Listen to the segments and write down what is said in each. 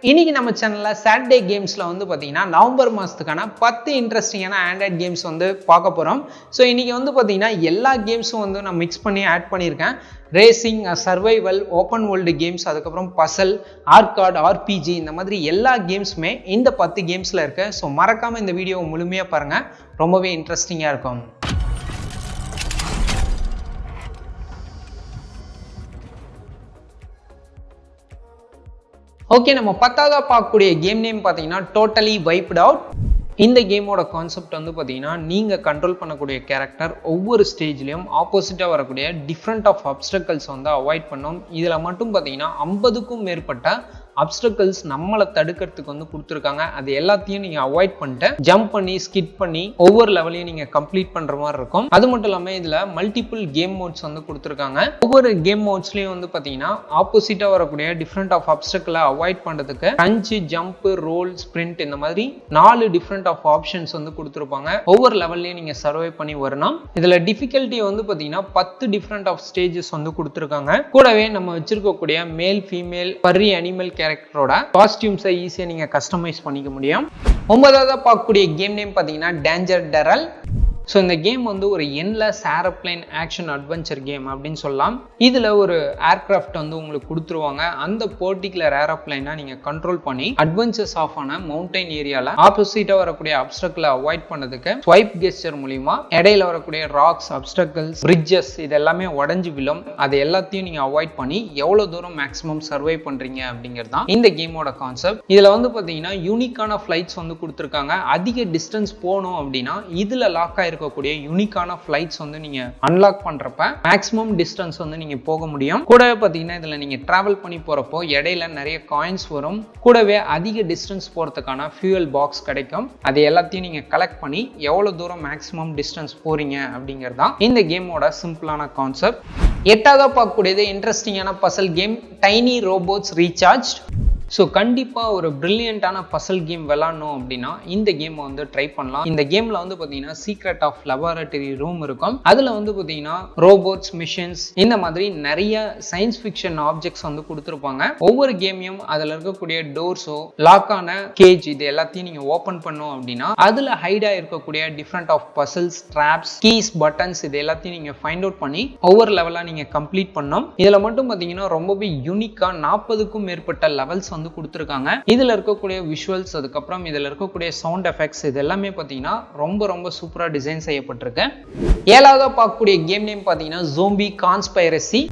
இன்னைக்கு நம்ம சேனல்ல சாட்டர்டே கேம்ஸ்ல வந்து பாத்தீங்கன்னா நவம்பர் மாசத்துக்கான 10 இன்ட்ரெஸ்டிங்கான ஆண்ட்ராய்ட் கேம்ஸ் வந்து பார்க்க போறோம். ஸோ இன்னைக்கு வந்து பாத்தீங்கன்னா எல்லா கேம்ஸும் வந்து நான் மிக்ஸ் பண்ணி ஆட் பண்ணியிருக்கேன். Racing, survival, open world games, அதுக்கப்புறம் பசல், ஆர்காட், ஆர்பிஜி, இந்த மாதிரி எல்லா கேம்ஸுமே இந்த 10 கேம்ஸ்ல இருக்கு. ஸோ மறக்காம இந்த வீடியோவை முழுமையா பாருங்க, ரொம்பவே இன்ட்ரெஸ்டிங்கா இருக்கும். ஓகே, நம்ம 10ஆவதா பார்க்கக்கூடிய கேம் நேம் பார்த்தீங்கன்னா டோட்டலி வைப்ட் அவுட். இந்த கேமோட கான்செப்ட் வந்து பார்த்தீங்கன்னா நீங்கள் கண்ட்ரோல் பண்ணக்கூடிய கேரக்டர் ஒவ்வொரு ஸ்டேஜ்லையும் ஆப்போசிட்டாக வரக்கூடிய டிஃப்ரெண்ட் ஆஃப் அப்ஸ்டக்கல்ஸ் வந்து அவாய்ட் பண்ணணும். இதில் மட்டும் பார்த்தீங்கன்னா 50க்கும் மேற்பட்ட அப்ஸ்டக்கல்ஸ் நம்மளை தடுக்கிறதுக்கு வந்து கொடுத்துருக்காங்க. அது எல்லாத்தையும் நீங்கள் அவாய்ட் பண்ணிட்டு ஜம்ப் பண்ணி ஸ்கிட் பண்ணி ஒவ்வொரு லெவலையும் நீங்கள் கம்ப்ளீட் பண்ணுற மாதிரி இருக்கும். அது மட்டும் இல்லாமல் இதில் மல்டிபிள் கேம் மோட்ஸ் வந்து கொடுத்துருக்காங்க. ஒவ்வொரு கேம் மோட்ஸ்லையும் வந்து பார்த்தீங்கன்னா ஆப்போசிட்டாக வரக்கூடிய டிஃப்ரெண்ட் ஆஃப் அப்ஸ்டக்கலை அவாய்ட் பண்ணுறதுக்கு பஞ்ச், ஜம்ப், ரோல், ஸ்பிரிண்ட் இந்த மாதிரி 4 டிஃப்ரெண்ட் ஆஃப் ஆப்ஷன்ஸ் வந்து கொடுத்துருப்பாங்க. ஒவ்வொரு லெவல்லையும் நீங்கள் சர்வை பண்ணி வரணும். இதில் டிஃபிகல்ட்டி வந்து பார்த்தீங்கன்னா 10 டிஃப்ரெண்ட் ஆஃப் ஸ்டேஜஸ் வந்து கொடுத்துருக்காங்க. கூடவே நம்ம வச்சிருக்கக்கூடிய மேல், ஃபீமேல், பர்ரி, அனிமல் கேரக்டரோட காஸ்டியூம்ஸை ஈஸியாக நீங்கள் கஸ்டமைஸ் பண்ணிக்க முடியும். 9ஆவதா பார்க்கக்கூடிய கேம் நேம் பார்த்தீங்கன்னா டேஞ்சர் டெரல். ஸோ இந்த கேம் வந்து ஒரு endless aeroplane action adventure game அப்படின்னு சொல்லலாம். இதில் ஒரு ஏர்கிராஃப்ட் வந்து உங்களுக்கு கொடுத்துருவாங்க. அந்த பர்டிகுலர் ஏரோப்ளைனை நீங்கள் கண்ட்ரோல் பண்ணி அட்வென்ச்சர்ஸ் ஆஃப் ஆன மவுண்டைன் ஏரியாவில் ஆப்போசிட்டாக வரக்கூடிய அப்ஸ்டக்கிளை அவாய்ட் பண்ணதுக்கு ஸ்வைப் கெஸ்டர் மூலிமா இடையில வரக்கூடிய ராக்ஸ், அப்ஸ்டக்கிள்ஸ், பிரிட்ஜஸ் இது எல்லாமே உடஞ்சி விழும். அது எல்லாத்தையும் நீங்கள் அவாய்ட் பண்ணி எவ்வளோ தூரம் மேக்ஸிமம் சர்வை பண்ணுறீங்க அப்படிங்கிறது தான் இந்த கேமோட கான்செப்ட். இதில் வந்து பார்த்தீங்கன்னா யூனிக்கான ஃப்ளைட்ஸ் வந்து கொடுத்துருக்காங்க. அதிக டிஸ்டன்ஸ் போகணும் அப்படின்னா இதில் லாக் ஆயிருக்கக்கூடிய யூனிக்கான ஃப்ளைட்ஸ் வந்து நீங்க அன்லாக் பண்றப்ப மேக்ஸிமம் டிஸ்டன்ஸ் வந்து நீங்க போக முடியும். கூடவே பாத்தீங்கன்னா இதுல நீங்க டிராவல் பண்ணி போறப்போ இடையில நிறைய காயின்ஸ் வரும். கூடவே அதிக டிஸ்டன்ஸ் போறதுக்கான ஃபியூயல் பாக்ஸ் கிடைக்கும். அது எல்லாத்தையும் நீங்க கலெக்ட் பண்ணி எவ்வளவு தூரம் மேக்ஸிமம் டிஸ்டன்ஸ் போறீங்க அப்படிங்கிறது தான் இந்த கேமோட சிம்பிளான கான்செப்ட். 8ஆவதா பார்க்கக்கூடியது இன்ட்ரெஸ்டிங்கான Basil game tiny robots recharge. So கண்டிப்பாக ஒரு பிரில்லியண்டான பசல் கேம் விளாடணும் அப்படின்னா இந்த கேமை வந்து ட்ரை பண்ணலாம். இந்த கேமில் வந்து பார்த்தீங்கன்னா சீக்ரெட் ஆஃப் லெபார்டரி ரூம் இருக்கும். அதில் வந்து பார்த்தீங்கன்னா ரோபோட்ஸ், மிஷின்ஸ் இந்த மாதிரி நிறைய சயின்ஸ் ஃபிக்ஷன் ஆப்ஜெக்ட்ஸ் வந்து கொடுத்துருப்பாங்க. ஒவ்வொரு கேமையும் அதில் இருக்கக்கூடிய டோர்ஸோ, லாக்கான கேஜ் இது எல்லாத்தையும் நீங்கள் ஓப்பன் பண்ணோம் அப்படின்னா அதில் ஹைடாக இருக்கக்கூடிய different of puzzles, traps, keys, buttons இது எல்லாத்தையும் நீங்கள் ஃபைண்ட் அவுட் பண்ணி ஒவ்வொரு லெவலாக நீங்கள் கம்ப்ளீட் பண்ணணும். இதில் மட்டும் பார்த்தீங்கன்னா ரொம்பவே யூனிக்காக 40க்கும் மேற்பட்ட லெவல்ஸ் வந்து கொடுத்துருக்காங்க. இதுல இருக்கக்கூடிய விஷுவல்ஸ், அதுக்கப்புறம் இதுல இருக்கக்கூடிய சவுண்ட் எஃபெக்ட்ஸ் இது எல்லாமே பாத்தீங்கன்னா ரொம்ப சூப்பரா டிசைன் செய்யப்பட்டிருக்கு. 7ஆவதா பார்க்கக்கூடிய கேம் நேம் பாத்தீங்கன்னா ஜோம்பி கான்ஸ்பைரசி.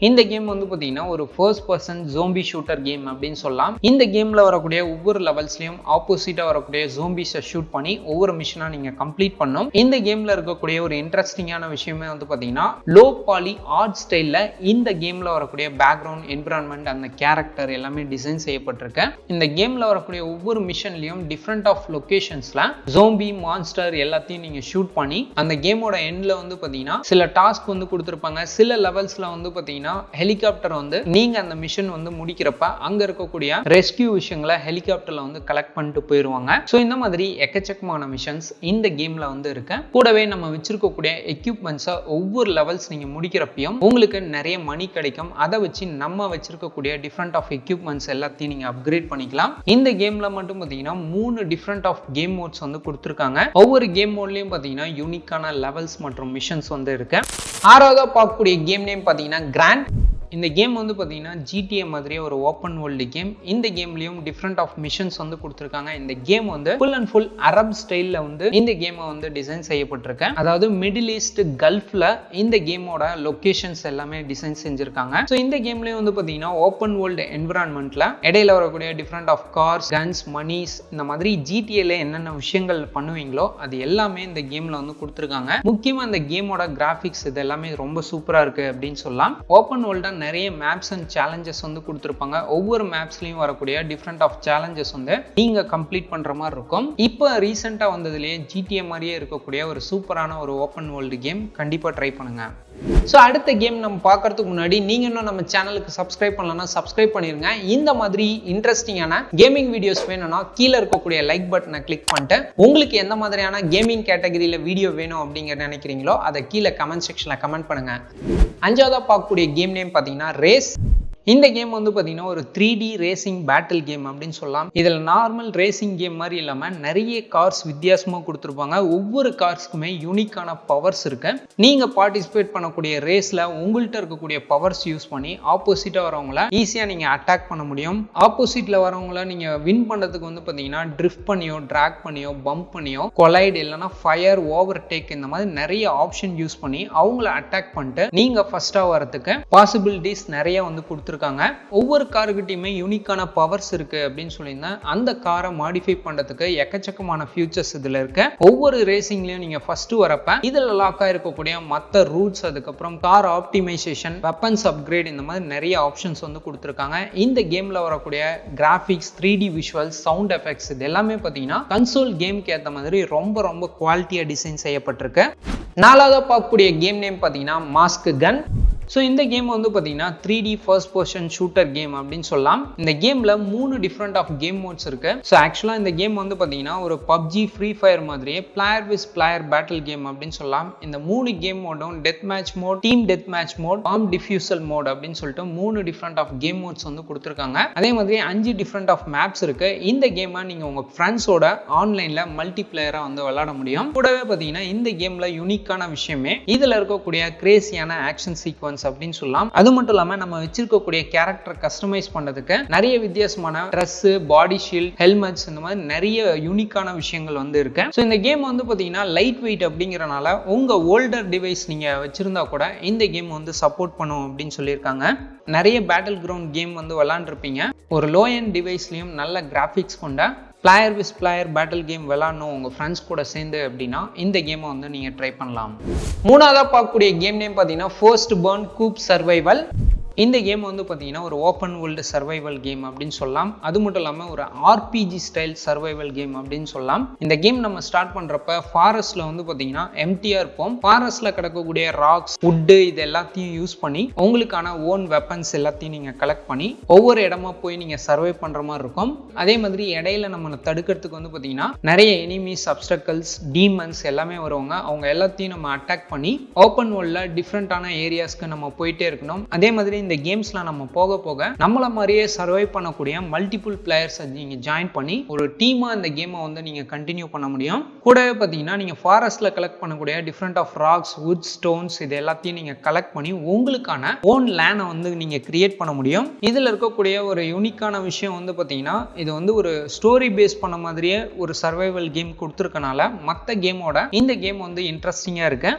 இந்த கேம் வந்து பார்த்தீங்கன்னா ஒரு first person zombie shooter game அப்படின்னு சொல்லலாம். இந்த கேமில் வரக்கூடிய ஒவ்வொரு லெவல்ஸ்லையும் ஆப்போசிட்டாக வரக்கூடிய ஜோம்பிஸை ஷூட் பண்ணி ஒவ்வொரு மிஷனாக நீங்கள் கம்ப்ளீட் பண்ணணும். இந்த கேமில் இருக்கக்கூடிய ஒரு இன்ட்ரெஸ்டிங்கான விஷயமே வந்து பார்த்தீங்கன்னா லோ பாலி ஆர்ட் ஸ்டைலில் இந்த கேமில் வரக்கூடிய பேக்ரவுண்ட், என்விரான்மெண்ட், அந்த கேரக்டர் எல்லாமே டிசைன் செய்யப்பட்டிருக்கு. இந்த கேமில் வரக்கூடிய ஒவ்வொரு மிஷன்லையும் டிஃப்ரெண்ட் ஆஃப் லொக்கேஷன்ஸில் ஜோம்பி, மான்ஸ்டர் எல்லாத்தையும் நீங்கள் ஷூட் பண்ணி அந்த கேமோட எண்டில் வந்து பார்த்தீங்கன்னா சில டாஸ்க் வந்து கொடுத்துருப்பாங்க. சில லெவல்ஸில் வந்து பார்த்தீங்கன்னா ஹெலிகாப்டர் வந்து நீங்க அந்த மிஷன் வந்து முடிக்கிறப்ப அங்க இருக்கக்கூடிய ரெஸ்கியூ விஷயங்களை ஹெலிகாப்டர்ல வந்து கலெக்ட் பண்ணிட்டு போயிருவாங்க. சோ இந்த மாதிரி எக்கச்சக்கமான மிஷன்ஸ் இந்த கேம்ல வந்து இருக்கு. கூடவே நம்ம வச்சிருக்கக்கூடிய எக்யூப்மெண்ட்ஸை ஒவ்வொரு லெவல்ஸ் நீங்க முடிக்கிறப்பையும் உங்களுக்கு நிறைய மணி கிடைக்கும். அதை வச்சு நம்ம வச்சிருக்கக்கூடிய டிஃப்ரெண்ட் ஆஃப் எக்யூப்மெண்ட்ஸ் எல்லாத்தையும் நீங்க அப்கிரேட் பண்ணிக்கலாம். இந்த கேம்ல மட்டும் பாத்தீங்கன்னா 3 டிஃப்ரெண்ட் ஆஃப் கேம் மோட்ஸ் வந்து கொடுத்துருக்காங்க. ஒவ்வொரு கேம் மோட்லயும் பாத்தீங்கன்னா யூனிக்கான லெவல்ஸ் மற்றும் மிஷன்ஸ் வந்து இருக்கு. 6ஆவதா பார்க்கக்கூடிய கேம் நேம் பாத்தீங்கன்னா கிராண்ட். இந்த கேம் வந்து பார்த்தீங்கன்னா GTA மாதிரியே ஒரு ஓப்பன் வேர்ல்டு கேம். இந்த கேம்லயும் டிஃப்ரெண்ட் ஆஃப் மிஷன்ஸ் வந்து கொடுத்துருக்காங்க. இந்த கேம் வந்து ஃபுல் அண்ட் ஃபுல் அரப் ஸ்டைலில் வந்து இந்த கேமை வந்து டிசைன் செய்யப்பட்டிருக்கு. அதாவது மிடில் ஈஸ்ட், கல்ஃப்ல இந்த கேமோட லொகேஷன்ஸ் எல்லாமே டிசைன் செஞ்சிருக்காங்க. ஸோ இந்த கேம்லயும் வந்து பார்த்தீங்கன்னா ஓப்பன் வேர்ல்டு என்விரான்மெண்ட்ல இடையில வரக்கூடிய different of cars, guns, moneys இந்த மாதிரி GTAல என்னென்ன விஷயங்கள் பண்ணுவீங்களோ அது எல்லாமே இந்த கேம்ல வந்து கொடுத்துருக்காங்க. முக்கியமா இந்த கேமோட கிராஃபிக்ஸ் இது எல்லாமே ரொம்ப சூப்பரா இருக்கு அப்படின்னு சொல்லலாம். ஓப்பன் வேர்ல்டா நிறைய மேப்ஸ் அண்ட் சேலஞ்சஸ் வந்து கொடுத்துருப்பாங்க. ஒவ்வொரு மேப்ஸ்லயும் வரக்கூடிய டிஃப்ரெண்ட் ஆஃப் சேலஞ்சஸ் வந்து நீங்க கம்ப்ளீட் பண்ற மாதிரி இருக்கும். இப்போ ரீசெண்டா வந்ததுலேயே GTA மாதிரியே இருக்கக்கூடிய ஒரு சூப்பரான ஒரு ஓப்பன் வேர்ல்டு கேம் கண்டிப்பா ட்ரை பண்ணுங்க. ஸோ அடுத்த கேம் நம்ம பார்க்கறதுக்கு முன்னாடி நீங்க இன்னும் நம்ம சேனலுக்கு சப்ஸ்கிரைப் பண்ணலன்னா சப்ஸ்கிரைப் பண்ணிருங்க. இந்த மாதிரி இன்ட்ரெஸ்டிங்கான கேமிங் வீடியோஸ் வேணும்னா கீழே இருக்கக்கூடிய லைக் பட்டனை கிளிக் பண்ணிட்டு உங்களுக்கு எந்த மாதிரியான கேமிங் கேட்டகரியில வீடியோ வேணும் அப்படிங்கிற நினைக்கிறீங்களோ அதை கீழே கமெண்ட் செக்ஷன்ல கமெண்ட் பண்ணுங்க. 5ஆவதா பார்க்கக்கூடிய கேம் நேம் பார்த்தீங்கன்னா ரேஸ். இந்த கேம் வந்து பார்த்தீங்கன்னா ஒரு 3D ரேசிங் பேட்டில் கேம் அப்படின்னு சொல்லலாம். இதில் நார்மல் ரேசிங் கேம் மாதிரி இல்லாமல் நிறைய கார்ஸ் வித்தியாசமாக கொடுத்துருப்பாங்க. ஒவ்வொரு கார்ஸ்க்குமே யூனிக்கான பவர்ஸ் இருக்கு. நீங்கள் பார்ட்டிசிபேட் பண்ணக்கூடிய ரேஸில் உங்கள்கிட்ட இருக்கக்கூடிய பவர்ஸ் யூஸ் பண்ணி ஆப்போசிட்டாக வரவங்கள ஈஸியாக நீங்கள் அட்டாக் பண்ண முடியும். ஆப்போசிட்டில் வரவங்கள நீங்கள் வின் பண்ணுறதுக்கு வந்து பார்த்தீங்கன்னா ட்ரிஃப்ட் பண்ணியோ ட்ராக் பண்ணியோ பம்ப் பண்ணியோ கொலைட் இல்லைனா ஃபயர் ஓவர்டேக் இந்த மாதிரி நிறைய ஆப்ஷன் யூஸ் பண்ணி அவங்கள அட்டாக் பண்ணிட்டு நீங்கள் ஃபர்ஸ்ட்டாக வரதுக்கு பாசிபிலிட்டிஸ் நிறைய வந்து கொடுத்துருக்காங்க. ஒவ்வொரு காருக்கிட்டையுமே யூனிக்கான பவர்ஸ் இருக்கு அப்படின்னு சொல்லியிருந்தேன். அந்த காரை மாடிஃபை பண்றதுக்கு எக்கச்சக்கமான ஃபியூச்சர்ஸ் இதுல இருக்கு. ஒவ்வொரு ரேசிங்லயும் நீங்க ஃபர்ஸ்ட் வரப்ப இதுல லாக் ஆயிருக்கக்கூடிய மற்ற ரூட்ஸ், அதுக்கப்புறம் கார் ஆப்டிமைசேஷன், வெப்பன்ஸ் அப்கிரேட் இந்த மாதிரி நிறைய ஆப்ஷன்ஸ் வந்து கொடுத்துருக்காங்க. இந்த கேம்ல வரக்கூடிய graphics, 3D visuals, sound effects இது எல்லாமே பார்த்தீங்கன்னா கன்சோல் கேம்க்கு ஏற்ற மாதிரி ரொம்ப ரொம்ப குவாலிட்டியா டிசைன் செய்யப்பட்டிருக்கு. நாலாவது பார்க்கக்கூடிய கேம் நேம் பார்த்தீங்கன்னா மாஸ்க் கன். ஸோ இந்த கேம் வந்து பார்த்தீங்கன்னா 3D first person shooter game அப்படின்னு சொல்லலாம். இந்த கேமில் 3 டிஃப்ரெண்ட் ஆஃப் கேம் மோட்ஸ் இருக்கு. ஸோ ஆக்சுவலாக இந்த கேம் வந்து பார்த்தீங்கன்னா ஒரு பப்ஜி, ஃப்ரீ ஃபயர் மாதிரியே player vs player battle game அப்படின்னு சொல்லலாம். இந்த 3 கேம் மோடும் death match mode, team death match mode, bomb defusal mode அப்படின்னு சொல்லிட்டு 3 டிஃப்ரெண்ட் ஆஃப் கேம் மோட்ஸ் வந்து கொடுத்துருக்காங்க. அதே மாதிரி 5 டிஃப்ரெண்ட் ஆஃப் மேப்ஸ் இருக்கு. இந்த கேமை நீங்கள் உங்கள் ஃப்ரெண்ட்ஸோட ஆன்லைனில் மல்டி பிளேயராக வந்து விளையாட முடியும். கூடவே பார்த்தீங்கன்னா இந்த கேமில் யூனிக்கான விஷயமே இதில் இருக்கக்கூடிய கிரேசியான ஆக்ஷன் சீக்வன்ஸ் அப்படின்னு சொல்லலாம். அது மட்டும் இல்லாம நம்ம வச்சிருக்கக்கூடிய கேரக்டர் கஸ்டமைஸ் பண்றதுக்கு நிறைய வித்தியாசமான ட்ரெஸ், பாடி ஷீல்ட், ஹெல்மெட்ஸ் இந்த மாதிரி நிறைய யூனிக்கான விஷயங்கள் வந்து இருக்கு. ஸோ இந்த கேம் வந்து பாத்தீங்கன்னா லைட் வெயிட் அப்படிங்கறனால உங்க ஓல்டர் டிவைஸ் நீங்க வச்சிருந்தா கூட இந்த கேம் வந்து சப்போர்ட் பண்ணும் அப்படின்னு சொல்லியிருக்காங்க. நிறைய பேட்டில் கிரவுண்ட் கேம் வந்து விளையாண்டுருப்பீங்க. ஒரு லோ எண்ட் டிவைஸ்லயும் நல்ல கிராஃபிக்ஸ் கொண்ட player vs player battle game விளாடணும் உங்கள் ஃப்ரெண்ட்ஸ் கூட சேர்ந்து அப்படின்னா இந்த கேமை வந்து நீங்கள் ட்ரை பண்ணலாம். மூணாவதாக பார்க்கக்கூடிய கேம் நேம் பார்த்தீங்கன்னா ஃபர்ஸ்ட் பர்ன் கூப் சர்வைவல். இந்த கேம் வந்து பார்த்தீங்கன்னா ஒரு ஓப்பன் வேர்ல்டு சர்வைவல் கேம் அப்படின்னு சொல்லலாம். அது மட்டும் இல்லாமல் ஒரு ஆர்பிஜி ஸ்டைல் சர்வைவல் கேம் அப்படின்னு சொல்லலாம். இந்த கேம் நம்ம ஸ்டார்ட் பண்ணுறப்ப ஃபாரஸ்ட்டில் வந்து பார்த்தீங்கன்னா எம்டியாக இருப்போம். ஃபாரஸ்ட்டில் கிடக்கக்கூடிய ராக்ஸ், வுட்டு இது எல்லாத்தையும் யூஸ் பண்ணி உங்களுக்கான ஓன் வெப்பன்ஸ் எல்லாத்தையும் நீங்கள் கலெக்ட் பண்ணி ஒவ்வொரு இடமா போய் நீங்கள் சர்வை பண்ணுற மாதிரி இருக்கும். அதே மாதிரி இடையில நம்ம தடுக்கிறதுக்கு வந்து பார்த்தீங்கன்னா நிறைய எனிமீஸ், அப்ஸ்டக்கல்ஸ், டீமன்ஸ் எல்லாமே வருவாங்க. அவங்க எல்லாத்தையும் நம்ம அட்டாக் பண்ணி ஓப்பன் வேர்ல்டில் டிஃப்ரெண்ட்டான ஏரியாஸ்க்கு நம்ம போயிட்டே இருக்கணும். அதே மாதிரி இந்த கேம்ஸ்ல நம்ம போக போக நம்மள மாதிரியே சர்வை பண்ணக்கூடிய மல்டிபிள் பிளேயர்ஸ் நீங்க ஜாயின் பண்ணி ஒரு டீமா இந்த கேமை வந்து நீங்க கண்டினியூ பண்ண முடியும். கூடவே பார்த்தீங்கன்னா நீங்க ஃபாரஸ்ட்ல கலெக்ட் பண்ணக்கூடிய different of rocks, wood, stones இது எல்லாத்தையும் நீங்க கலெக்ட் பண்ணி உங்களுக்கான ஓன் லேனை வந்து நீங்க கிரியேட் பண்ண முடியும். இதுல இருக்கக்கூடிய ஒரு யூனிக்கான விஷயம் வந்து பார்த்தீங்கன்னா இது வந்து ஒரு ஸ்டோரி பேஸ் பண்ண மாதிரியே ஒரு சர்வைவல் கேம் கொடுத்துருக்கனால மற்ற கேமோட இந்த கேம் வந்து இன்ட்ரெஸ்டிங்கா இருக்கு.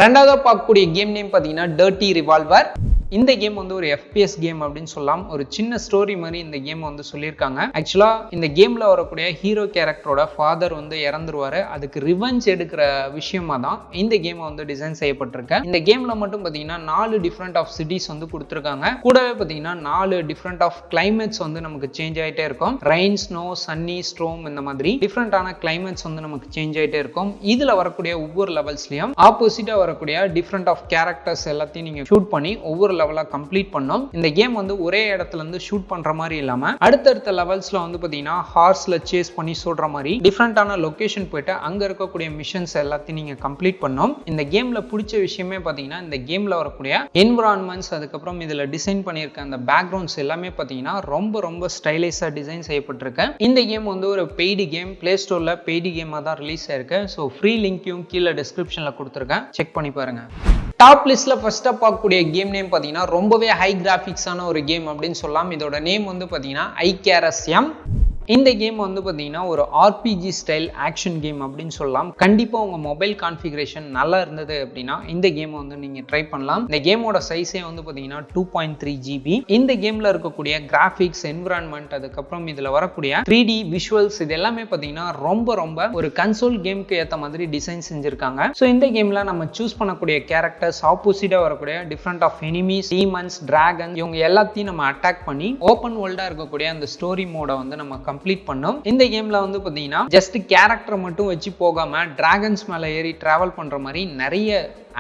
ரெண்டாவது பார்க்கக்கூடிய கேம் நேம் பார்த்தீங்கன்னா டர்ட்டி ரிவால்வர். இந்த கேம் வந்து ஒரு FPS கேம் அப்படின்னு சொல்லலாம். ஒரு சின்ன ஸ்டோரி மாதிரி இந்த கேம் வந்து சொல்லியிருக்காங்க. ஆக்சுவலா இந்த கேம்ல வரக்கூடிய ஹீரோ கேரக்டரோட ஃபாதர் வந்து இறந்துருவாரு. அதுக்கு ரிவெஞ்ச் எடுக்கிற விஷயமா தான் இந்த கேம் வந்து டிசைன் செய்யப்பட்டிருக்கு. இந்த கேம்ல மட்டும் பார்த்தீங்கன்னா 4 டிஃப்ரெண்ட் ஆஃப் சிட்டிஸ் வந்து கொடுத்துருக்காங்க. கூடவே பார்த்தீங்கன்னா 4 டிஃப்ரெண்ட் ஆஃப் கிளைமேட்ஸ் வந்து நமக்கு சேஞ்ச் ஆகிட்டே இருக்கும். ரெயின், ஸ்னோ, சன்னி, ஸ்ட்ரோம் இந்த மாதிரி டிஃப்ரெண்டான கிளைமேட்ஸ் வந்து நமக்கு சேஞ்ச் ஆகிட்டே இருக்கும். இதுல வரக்கூடிய ஒவ்வொரு லெவல்ஸ்லயும் ஆப்போசிட்டா வரக்கூடிய டிஃப்ரெண்ட் ஆஃப் கேரக்டர்ஸ் எல்லாத்தையும் நீங்க ஷூட் பண்ணி ஒவ்வொரு லெவலா கம்ப்ளீட் பண்ணோம். இந்த கேம் வந்து ஒரே இடத்துல இருந்து ஷூட் பண்ற மாதிரி இல்லாம அடுத்தடுத்த லெவல்ஸ்ல வந்து பாத்தீங்கன்னா ஹார்ஸ்ல சேஸ் பண்ணி சொல்ற மாதிரி டிஃப்ரெண்டான லொகேஷன் போயிட்டு அங்க இருக்கக்கூடிய மிஷன்ஸ் எல்லாத்தையும் நீங்க கம்ப்ளீட் பண்ணோம். இந்த கேம்ல பிடிச்ச விஷயமே பாத்தீங்கன்னா இந்த கேம்ல வரக்கூடிய என்விரான்மெண்ட்ஸ், அதுக்கப்புறம் இதுல டிசைன் பண்ணியிருக்க அந்த பேக்ரவுண்ட்ஸ் எல்லாமே பாத்தீங்கன்னா ரொம்ப ரொம்ப ஸ்டைலிஷா டிசைன் செய்யப்பட்டிருக்கு. இந்த கேம் வந்து ஒரு பெய்டு கேம், பிளே ஸ்டோர்ல பெய்டு கேமா தான் ரிலீஸ் ஆயிருக்கு. ஸோ ஃப்ரீ லிங்கையும் கீழே டிஸ்கிரிப்ஷன்ல கொடுத்துருக்கேன், செக் பண்ணி பாருங்க. டாப் லிஸ்ட்ல ஃபர்ஸ்டா பார்க்கக்கூடிய கேம் நேம் பார்த்தீங்கன்னா ரொம்பவே ஹை கிராஃபிக்ஸான ஒரு கேம் அப்படின்னு சொல்லலாம். இதோட நேம் வந்து பார்த்தீங்கன்னா ஐகேரஸ்யம். இந்த கேம் வந்து பார்த்தீங்கன்னா ஒரு ஆர்பிஜி ஸ்டைல் ஆக்ஷன் கேம் அப்படின்னு சொல்லலாம். கண்டிப்பாக உங்கள் மொபைல் கான்ஃபிகரேஷன் நல்லா இருந்தது அப்படின்னா இந்த கேமை வந்து நீங்கள் ட்ரை பண்ணலாம். இந்த கேமோட சைஸே வந்து பார்த்தீங்கன்னா 2.3 GB. இந்த கேமில் இருக்கக்கூடிய கிராஃபிக்ஸ், என்விரான்மெண்ட், அதுக்கப்புறம் இதில் வரக்கூடிய 3D விஷுவல்ஸ் இது எல்லாமே பார்த்தீங்கன்னா ரொம்ப ரொம்ப ஒரு கன்சோல் கேமுக்கு ஏற்ற மாதிரி டிசைன் செஞ்சுருக்காங்க. ஸோ இந்த கேமில் நம்ம சூஸ் பண்ணக்கூடிய கேரக்டர்ஸ் ஆப்போசிட்டாக வரக்கூடிய different of enemies, demons, dragon இவங்க எல்லாத்தையும் நம்ம அட்டாக் பண்ணி ஓப்பன் வேர்ல்டாக இருக்கக்கூடிய அந்த ஸ்டோரி மோட வந்து நம்ம கம்ப்ளீட் பண்ணோம். இந்த கேம்ல வந்து பாத்தீங்கன்னா ஜஸ்ட் கேரக்டர் மட்டும் வச்சு போகாம டிராகன்ஸ் மேல ஏறி டிராவல் பண்ற மாதிரி நிறைய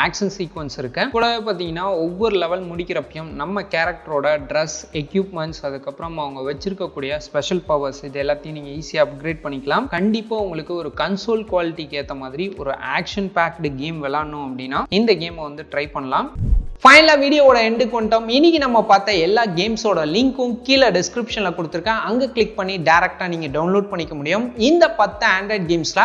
ஆக்ஷன் சீக்வன்ஸ் இருக்கு. கூடவே பார்த்தீங்கன்னா ஒவ்வொரு லெவல் முடிக்கிறப்பையும் நம்ம கேரக்டரோட ட்ரெஸ், எக்யூப்மெண்ட்ஸ், அதுக்கப்புறம் அவங்க வச்சிருக்கக்கூடிய ஸ்பெஷல் பவர்ஸ் இது எல்லாத்தையும் நீங்கள் ஈஸியாக அப்கிரேட் பண்ணிக்கலாம். கண்டிப்பாக உங்களுக்கு ஒரு கன்சோல் குவாலிட்டிக்கு ஏற்ற மாதிரி ஒரு ஆக்ஷன் பேக்டு கேம் விளாடணும் அப்படின்னா இந்த கேமை வந்து ட்ரை பண்ணலாம். ஃபைனலாக வீடியோவோட எண்டுக்கு வந்துட்டோம். இன்னைக்கு நம்ம பார்த்த எல்லா கேம்ஸோட லிங்க்கும் கீழே டிஸ்கிரிப்ஷனில் கொடுத்துருக்கேன். அங்கே கிளிக் பண்ணி டேரெக்டாக நீங்கள் டவுன்லோட் பண்ணிக்க முடியும். இந்த 10 ஆண்ட்ராய்ட் கேம்ஸில்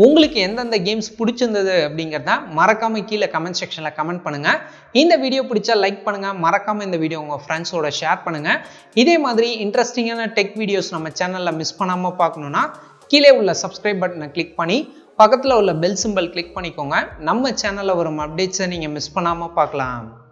உங்களுக்கு எந்தெந்த கேம்ஸ் பிடிச்சிருந்தது அப்படிங்கிறத மறக்காமல் கீழே கமெண்ட் செக்ஷனில் கமெண்ட் பண்ணுங்கள். இந்த வீடியோ பிடிச்சா லைக் பண்ணுங்கள். மறக்காமல் இந்த வீடியோ உங்கள் ஃப்ரெண்ட்ஸோட ஷேர் பண்ணுங்கள். இதே மாதிரி இன்ட்ரெஸ்டிங்கான டெக் வீடியோஸ் நம்ம சேனலில் மிஸ் பண்ணாமல் பார்க்கணுன்னா கீழே உள்ள சப்ஸ்கிரைப் பட்டனை கிளிக் பண்ணி பக்கத்தில் உள்ள பெல் சிம்பல் கிளிக் பண்ணிக்கோங்க. நம்ம சேனலில் வரும் அப்டேட்ஸை நீங்கள் மிஸ் பண்ணாமல் பார்க்கலாம்.